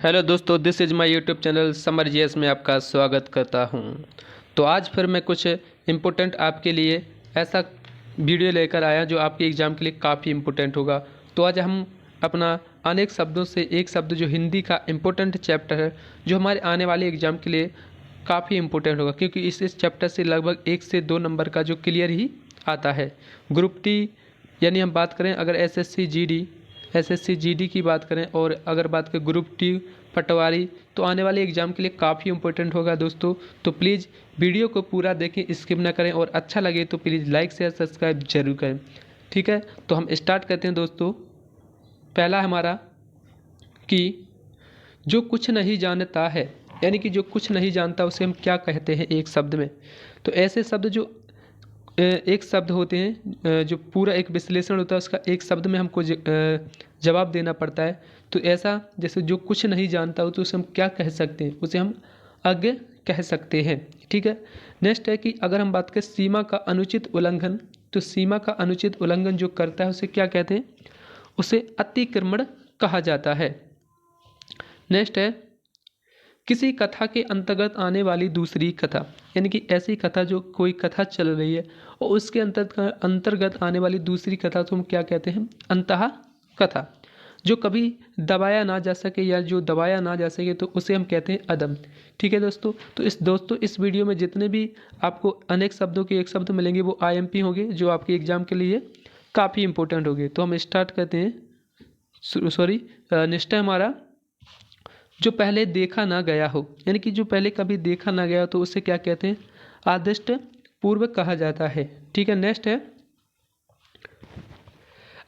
Hello दोस्तों, this is my YouTube channel summer GS में आपका स्वागत करता हूं। तो आज फिर मैं कुछ इम्पोर्टेंट आपके लिए ऐसा वीडियो लेकर आया जो आपके एग्ज़ाम के लिए काफ़ी इम्पोर्टेंट होगा। तो आज हम अपना अनेक शब्दों से एक शब्द जो हिंदी का इम्पोर्टेंट चैप्टर है, जो हमारे आने वाले एग्ज़ाम के लिए काफ़ी इम्पोर्टेंट होगा, क्योंकि इस चैप्टर से लगभग 1 से 2 नंबर का जो क्लियर ही आता है। ग्रुप टी यानी हम बात करें अगर एसएससी जीडी की बात करें और अगर बात करें ग्रुप टी पटवारी, तो आने वाले एग्ज़ाम के लिए काफ़ी इंपॉर्टेंट होगा दोस्तों। तो प्लीज़ वीडियो को पूरा देखें, स्किप ना करें, और अच्छा लगे तो प्लीज़ लाइक शेयर सब्सक्राइब जरूर करें। ठीक है, तो हम स्टार्ट करते हैं दोस्तों। पहला हमारा कि जो कुछ नहीं जानता है, यानी कि जो कुछ नहीं जानता उसे हम क्या कहते हैं एक शब्द में। तो ऐसे शब्द जो एक शब्द होते हैं, जो पूरा एक विश्लेषण होता है उसका एक शब्द में हमको जवाब देना पड़ता है। तो ऐसा जैसे जो कुछ नहीं जानता हो तो उसे हम क्या कह सकते हैं, उसे हम अज्ञ कह सकते हैं। ठीक है, नेक्स्ट है कि अगर हम बात करें सीमा का अनुचित उल्लंघन, तो सीमा का अनुचित उल्लंघन जो करता है उसे क्या कहते हैं, उसे अतिक्रमण कहा जाता है। नेक्स्ट है किसी कथा के अंतर्गत आने वाली दूसरी कथा, यानी कि ऐसी कथा जो कोई कथा चल रही है और उसके अंतर्गत आने वाली दूसरी कथा तो हम क्या कहते हैं, अंतः कथा। जो कभी दबाया ना जा सके या जो दबाया ना जा सके तो उसे हम कहते हैं अदम। ठीक है दोस्तों, तो इस वीडियो में जितने भी आपको अनेक शब्दों के एक शब्द मिलेंगे वो आईएमपी होंगे, जो आपके एग्जाम के लिए काफ़ी इंपॉर्टेंट होंगे। तो हम स्टार्ट करते हैं। नेक्स्ट है हमारा जो पहले देखा ना गया हो, यानी कि जो पहले कभी देखा ना गया तो उसे क्या कहते हैं, आदिष्ट पूर्वक कहा जाता है। ठीक है, नेक्स्ट है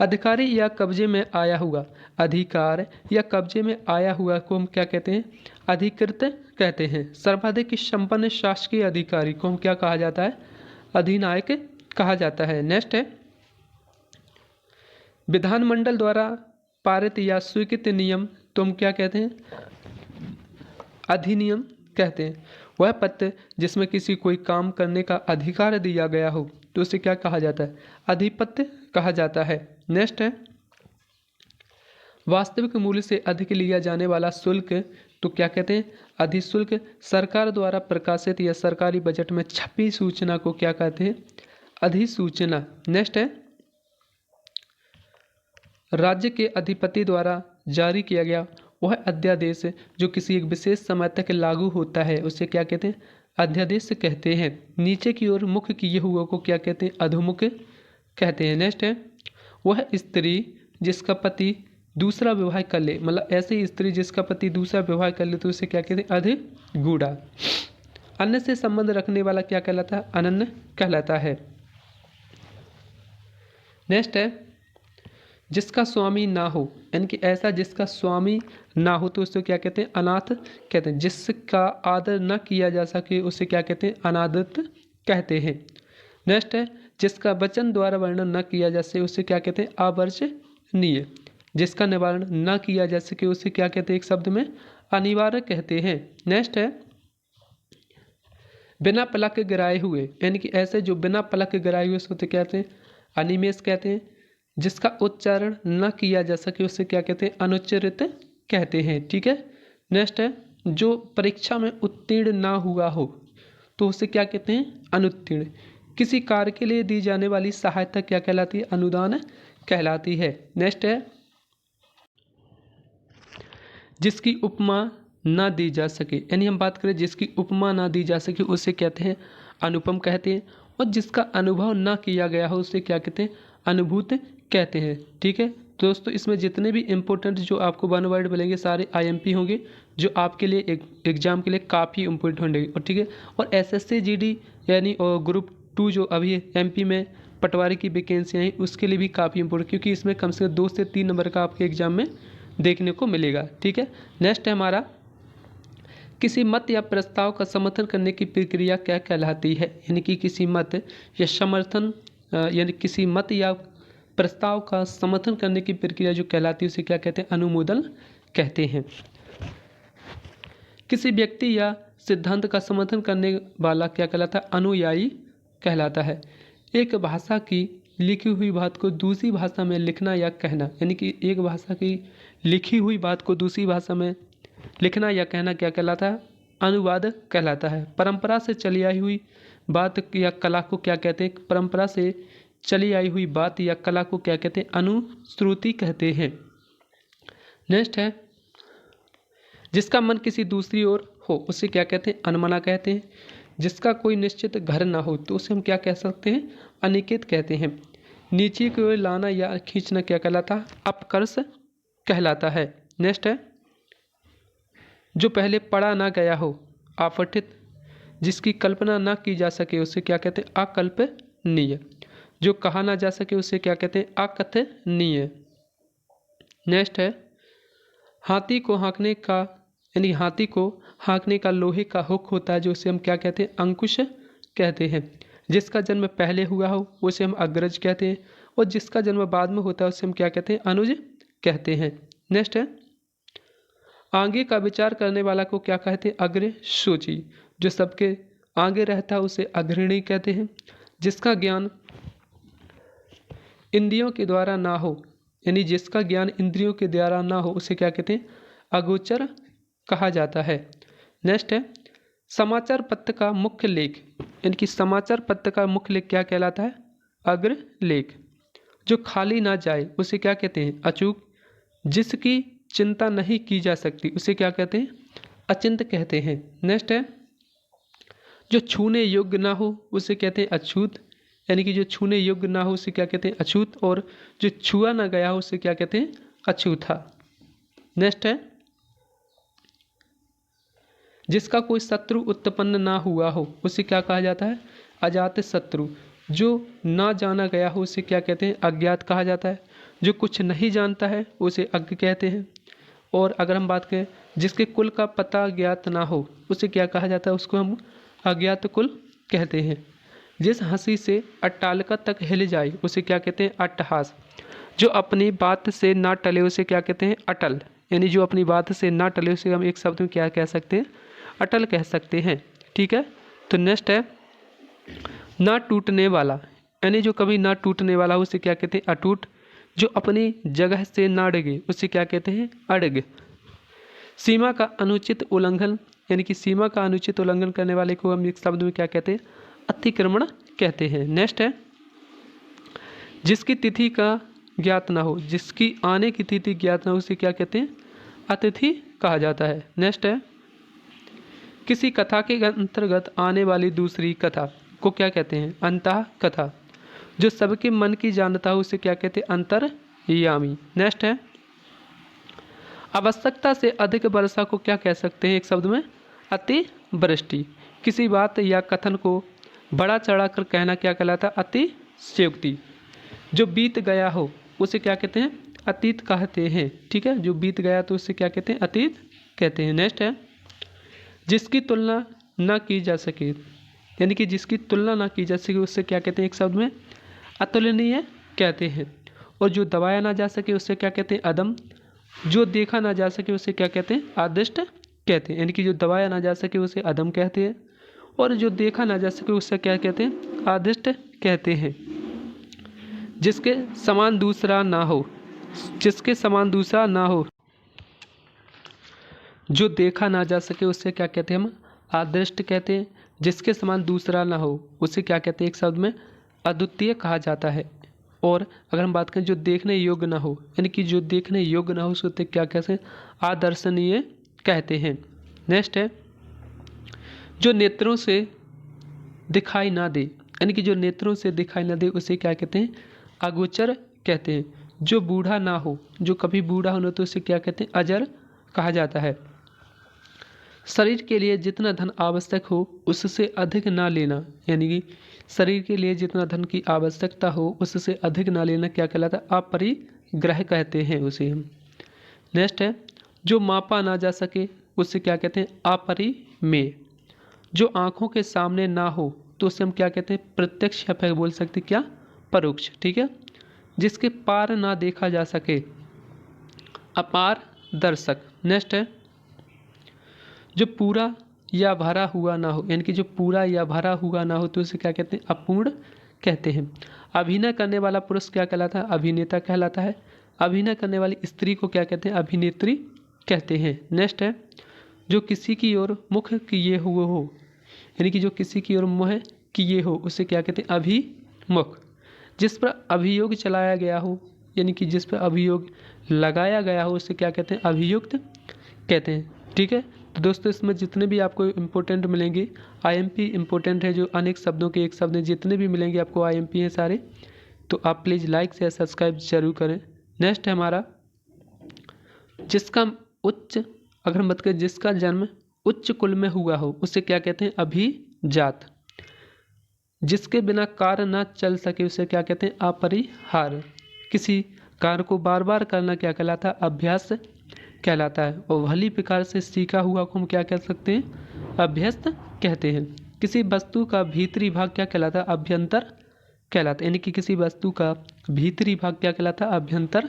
अधिकारी या कब्जे में आया हुआ, अधिकार या कब्जे में आया हुआ को हम क्या कहते हैं, अधिकृत कहते हैं। सर्वाधिक संपन्न शासकीय अधिकारी को हम क्या कहा जाता है, अधिनायक कहा जाता है। नेक्स्ट है विधानमंडल द्वारा पारित या स्वीकृत नियम तो हम क्या कहते हैं, अधिनियम कहते हैं। वह पत्र जिसमें किसी कोई काम करने का अधिकार दिया गया हो तो उसे क्या कहा जाता है, अधिपत्य कहा जाता है। नेक्स्ट है वास्तविक मूल्य से अधिक लिया जाने वाला शुल्क तो क्या कहते हैं, अधिशुल्क। सरकार द्वारा प्रकाशित या सरकारी बजट में छपी सूचना को क्या कहते हैं, अधिसूचना। नेक्स्ट है राज्य के अधिपति द्वारा जारी किया गया वह अध्यादेश जो किसी एक विशेष समय तक लागू होता है उसे क्या कहते हैं, अध्यादेश कहते हैं। नीचे की ओर मुख किए हुए को क्या कहते हैं, अधोमुख कहते हैं। नेक्स्ट है वह स्त्री जिसका पति दूसरा विवाह कर ले, मतलब ऐसी स्त्री जिसका पति दूसरा विवाह कर ले तो उसे क्या कहते हैं, अधिगूढ़ा। अन्य से संबंध रखने वाला क्या कहलाता है, अनन्य कहलाता है। नेक्स्ट है जिसका स्वामी ना हो, यानी कि ऐसा जिसका स्वामी ना हो तो उसको क्या कहते हैं, अनाथ कहते हैं। जिसका आदर न किया जा सके उसे क्या कहते हैं, अनादृत कहते हैं। नेक्स्ट है जिसका वचन द्वारा वर्णन न किया जा सके उसे क्या कहते हैं, अवर्जनीय। जिसका निवारण न किया जा सके उसे क्या कहते हैं, एक शब्द में अनिवार्य कहते हैं। नेक्स्ट है बिना पलक गिराए हुए, यानी कि ऐसे जो बिना पलक गिराए हुए उसे कहते हैं, अनिमेष कहते हैं। जिसका उच्चारण न किया जा सके उसे क्या कहते हैं, अनुच्चरित कहते हैं। ठीक है, नेक्स्ट है जो परीक्षा में उत्तीर्ण ना हुआ हो तो उसे क्या कहते हैं, अनुत्तीर्ण। किसी कार्य के लिए दी जाने वाली सहायता क्या कहलाती है, अनुदान कहलाती है। नेक्स्ट है जिसकी उपमा ना दी जा सके, यानी हम बात करें जिसकी उपमा ना दी जा सके उसे कहते हैं, अनुपम कहते हैं। और जिसका अनुभव ना किया गया हो उसे क्या कहते हैं, अनुभूत कहते हैं। ठीक है दोस्तों, इसमें जितने भी इम्पोर्टेंट जो आपको वन वर्ड मिलेंगे सारे आईएमपी होंगे, जो आपके लिए एग्जाम के लिए काफ़ी इम्पोर्टेंट होंगे। और ठीक है, और एसएससी जीडी यानी और ग्रुप 2 जो अभी एमपी में पटवारी की वैकेंसी आई उसके लिए भी काफ़ी इंपॉर्टेंट, क्योंकि इसमें कम से कम 2 से 3 नंबर का आपके एग्जाम में देखने को मिलेगा। ठीक है, नेक्स्ट है हमारा किसी मत या प्रस्ताव का समर्थन करने की प्रक्रिया क्या कहलाती है, यानी कि किसी मत या समर्थन यानी किसी मत या प्रस्ताव का समर्थन करने की प्रक्रिया जो कहलाती है उसे क्या कहते हैं, अनुमोदन कहते हैं। किसी व्यक्ति या सिद्धांत का समर्थन करने वाला क्या कहलाता है, अनुयायी कहलाता है। एक भाषा की लिखी हुई बात को दूसरी भाषा में लिखना या कहना, यानी कि एक भाषा की लिखी हुई बात को दूसरी भाषा में लिखना या कहना क्या कहलाता है? अनुवाद कहलाता है। परंपरा से चली आई हुई बात या कला को क्या कहते हैं? परंपरा से चली आई हुई बात या कला को क्या कहते हैं? अनुश्रुति कहते हैं। नेक्स्ट है, जिसका मन किसी दूसरी ओर हो उसे क्या कहते हैं? अनमना कहते हैं। जिसका कोई निश्चित घर ना हो तो उसे हम क्या कह सकते हैं? अनिकेत कहते हैं। नीचे की ओर लाना या खींचना क्या कहलाता है? अपकर्ष कहलाता है। नेक्स्ट है, जो पहले पढ़ा ना गया हो अपठित, जिसकी कल्पना ना की जा सके उसे क्या कहते हैं? अकल्पनीय। जो कहा ना जा सके उसे क्या कहते हैं? अकथनीय। नेक्स्ट है, हाथी को हाँकने का यानी हाथी को हाँकने का लोहे का हुक होता है जो उसे हम क्या कहते हैं? अंकुश कहते हैं। जिसका जन्म पहले हुआ हो उसे हम अग्रज कहते हैं और जिसका जन्म बाद में होता है उसे हम क्या कहते हैं? अनुज कहते हैं। नेक्स्ट है, आगे का विचार करने वाला को क्या कहते हैं? अग्रसूची। जो सबके आगे रहता है उसे अग्रणी कहते हैं। जिसका ज्ञान इंद्रियों के द्वारा ना हो यानी जिसका ज्ञान इंद्रियों के द्वारा ना हो उसे क्या कहते हैं? अगोचर कहा जाता है। नेक्स्ट है, समाचार पत्र का मुख्य लेख यानी कि समाचार पत्र का मुख्य लेख क्या कहलाता है? अग्रलेख। जो खाली ना जाए उसे क्या कहते हैं? अचूक। जिसकी चिंता नहीं की जा सकती उसे क्या कहते हैं? अचिंत कहते हैं। नेक्स्ट है, जो छूने योग्य ना हो उसे कहते हैं अछूत यानी कि जो छूने योग्य ना हो उसे क्या कहते हैं? अछूत। और जो छुआ ना गया हो उसे क्या कहते हैं? अछूता। नेक्स्ट है, जिसका कोई शत्रु उत्पन्न ना हुआ हो उसे क्या कहा जाता है? अजात शत्रु। जो ना जाना गया हो उसे क्या कहते हैं? अज्ञात कहा जाता है। जो कुछ नहीं जानता है उसे अज्ञ कहते हैं। और अगर हम बात करें जिसके कुल का पता ज्ञात ना हो उसे क्या कहा जाता है? उसको हम अज्ञात कुल कहते हैं। जिस हंसी से अट्टालिका तक हिल जाए उसे क्या कहते हैं? अट्टहास। जो अपनी बात से ना टले उसे क्या कहते हैं? अटल। यानी जो अपनी बात से ना टले उसे हम एक शब्द में क्या कह सकते हैं? अटल कह सकते हैं। ठीक है, तो नेक्स्ट है, ना टूटने वाला यानी जो कभी ना टूटने वाला उसे क्या कहते हैं? अटूट। जो अपनी जगह से ना डिगे उसे क्या कहते हैं? अड़ग। सीमा का अनुचित उल्लंघन यानी कि सीमा का अनुचित उल्लंघन करने वाले को हम एक शब्द में क्या कहते हैं? अतिक्रमण कहते हैं। नेक्स्ट है, जिसकी तिथि का ज्ञात ना हो जिसकी आने की तिथि ज्ञात ना हो उसे क्या कहते हैं? अतिथि कहा जाता है। नेक्स्ट है, किसी कथा के अंतर्गत आने वाली दूसरी कथा को क्या कहते हैं? अंतः कथा। जो सबके मन की जानता हो उसे क्या कहते हैं? अंतर्यामी। नेक्स्ट है, आवश्यकता से अधिक वर्षा को क्या कह सकते हैं एक शब्द में? अतिवृष्टि। किसी बात या कथन को बड़ा चढ़ाकर कहना क्या कहलाता है? अतिशयोक्ति। जो बीत गया हो उसे क्या कहते हैं? अतीत कहते हैं। ठीक है, जो बीत गया तो उसे क्या कहते हैं? अतीत कहते हैं। नेक्स्ट है, जिसकी तुलना ना की जा सके यानी कि जिसकी तुलना ना की जा सके उससे क्या कहते हैं एक शब्द में? अतुलनीय कहते हैं। और जो दबाया ना जा सके उससे क्या कहते हैं? अदम। जो देखा ना जा सके उसे क्या कहते हैं? आदिष्ट कहते हैं। यानी कि जो दबाया ना जा सके उसे अदम कहते हैं और जो देखा ना जा सके उससे क्या कहते हैं? आदिष्ट कहते हैं। जिसके समान दूसरा ना हो जिसके समान दूसरा ना हो जो देखा ना जा सके उससे क्या कहते हैं? हम आदृष्ट कहते हैं। जिसके समान दूसरा ना हो उसे क्या कहते हैं एक शब्द में? अद्वितीय कहा जाता है। और अगर हम बात करें जो देखने योग्य ना हो यानी कि जो देखने योग्य ना हो उसको क्या कहते हैं? आदर्शनीय कहते हैं। नेक्स्ट है, जो नेत्रों से दिखाई ना दे यानी कि जो नेत्रों से दिखाई ना दे उसे क्या कहते हैं? अगोचर कहते हैं। जो बूढ़ा ना हो जो कभी बूढ़ा होना तो उसे क्या कहते हैं? अजर कहा जाता है। शरीर के लिए जितना धन आवश्यक हो उससे अधिक ना लेना यानी कि शरीर के लिए जितना धन की आवश्यकता हो उससे अधिक ना लेना क्या कहलाता है? अपरिग्रह कहते हैं उसे हम। नेक्स्ट है, जो मापा ना जा सके उससे क्या कहते हैं? अपरिमेय। जो आँखों के सामने ना हो तो उसे हम क्या कहते हैं? प्रत्यक्ष या फिर बोल सकते क्या? परोक्ष। ठीक है, जिसके पार ना देखा जा सके अपार दर्शक। नेक्स्ट है, जो पूरा या भरा हुआ ना हो यानी कि जो पूरा या भरा हुआ ना हो तो उसे क्या कहते हैं? अपूर्ण कहते हैं। अभिनय करने वाला पुरुष क्या कहलाता है? अभिनेता कहलाता है। अभिनय करने वाली स्त्री को क्या कहते हैं? अभिनेत्री कहते हैं। नेक्स्ट है, जो किसी की ओर मुख किए हुए हो, यानी कि जो किसी की ओर मुँह किए हो उसे क्या कहते हैं? अभिमुख। जिस पर अभियोग चलाया गया हो, यानी कि जिस पर अभियोग लगाया गया हो उसे क्या कहते हैं? अभियुक्त कहते हैं। ठीक है, तो दोस्तों इसमें जितने भी आपको इम्पोर्टेंट मिलेंगे, आईएमपी इम्पोर्टेंट है, जो अनेक शब्दों के एक शब्द हैं, जितने भी मिलेंगे आपको आईएमपी हैं सारे, तो आप प्लीज़ लाइक शेयर सब्सक्राइब जरूर करें। नेक्स्ट है हमारा जिसका उच्च, अगर हम बात करें जिसका जन्म उच्च कुल में हुआ हो उसे क्या कहते हैं? अभिजात। जिसके बिना कार्य ना चल सके उसे क्या कहते हैं? अपरिहार्य। किसी कार्य को बार बार करना क्या कहलाता है? अभ्यास कहलाता है। और भली प्रकार से सीखा हुआ को हम क्या कह सकते हैं? अभ्यस्त कहते हैं। किसी वस्तु का भीतरी भाग क्या कहलाता है? अभ्यंतर कहलाता है। यानी कि किसी वस्तु का भीतरी भाग क्या कहलाता है? अभ्यंतर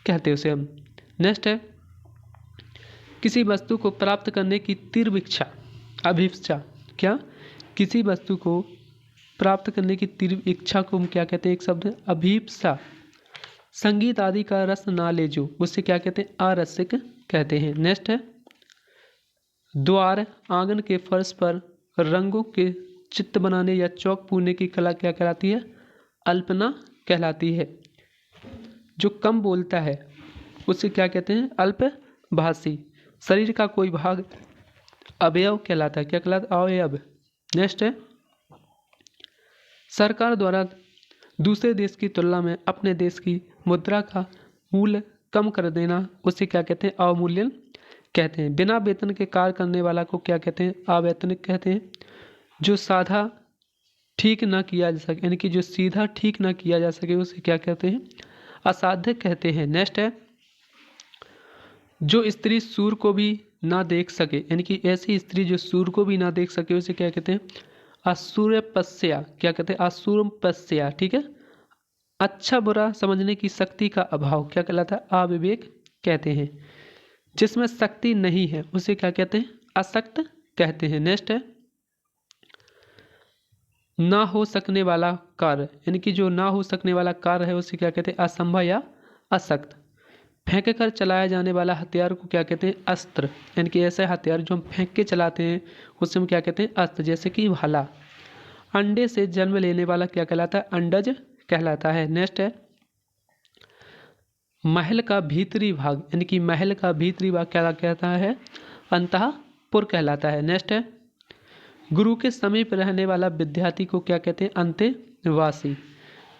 कहते हैं उसे हम। नेक्स्ट है किसी वस्तु को प्राप्त करने की तीव्र इच्छा, अभिप्सा। क्या? किसी वस्तु को प्राप्त करने की तीव्र इच्छा को हम क्या कहते हैं? एक शब्द है अभिप्सा। संगीत आदि का रस ना ले जो उसे क्या कहते हैं? अरसिक कहते हैं। नेक्स्ट है द्वार आंगन के फर्श पर रंगों के चित्र बनाने या चौक पूरने की कला क्या कहलाती है? अल्पना कहलाती है। जो कम बोलता है उसे क्या कहते हैं? अल्पभाषी। शरीर का कोई भाग अवयव कहलाता है। क्या कहलाता है? अवयव। नेक्स्ट है सरकार द्वारा दूसरे देश की तुलना में अपने देश की मुद्रा का मूल्य कम कर देना उसे क्या कहते हैं? अवमूल्यन कहते हैं। बिना वेतन के कार्य करने वाला को क्या कहते हैं? अवैतनिक कहते हैं। जो साधा ठीक ना किया जा सके, यानी कि जो सीधा ठीक ना किया जा सके उसे क्या कहते हैं? असाध्य कहते हैं। नेक्स्ट है जो स्त्री सूर्य को भी ना देख सके, यानी कि ऐसी स्त्री जो सूर्य को भी ना देख सके उसे क्या कहते हैं? असूर्यपस्या। क्या कहते हैं? असूर्यपस्या। ठीक है, अच्छा बुरा समझने की शक्ति का अभाव क्या कहलाता है? अविवेक कहते हैं। जिसमें शक्ति नहीं है उसे क्या कहते हैं? अशक्त कहते हैं। नेक्स्ट है ना हो सकने वाला कार्य, यानी कि जो ना हो सकने वाला कार्य है उसे क्या कहते हैं? असंभव या अशक्त। फेंक कर चलाया जाने वाला हथियार को क्या कहते हैं? अस्त्र। यानी कि ऐसे हथियार जो हम फेंक के चलाते हैं उसे हम क्या कहते हैं? अस्त्र। जैसे कि भाला। अंडे से जन्म लेने वाला क्या कहलाता है? अंडज कहलाता है। नेक्स्ट है महल का भीतरी भाग, यानी कि महल का भीतरी भाग क्या कहता है? अंतःपुर कहलाता है। नेक्स्ट है गुरु के समीप रहने वाला विद्यार्थी को क्या कहते हैं? अंतेवासी।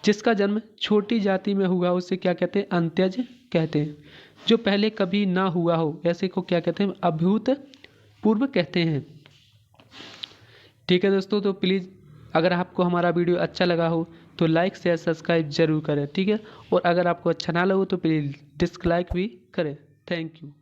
जिसका जन्म छोटी जाति में हुआ उसे क्या कहते हैं? अंत्यज कहते हैं। जो पहले कभी ना हुआ हो ऐसे को क्या कहते हैं? अभूतपूर्व कहते हैं। ठीक है दोस्तों, तो प्लीज़ अगर आपको हमारा वीडियो अच्छा लगा हो तो लाइक शेयर सब्सक्राइब जरूर करें। ठीक है, और अगर आपको अच्छा ना लगे तो प्लीज़ डिसलाइक भी करें। Thank you.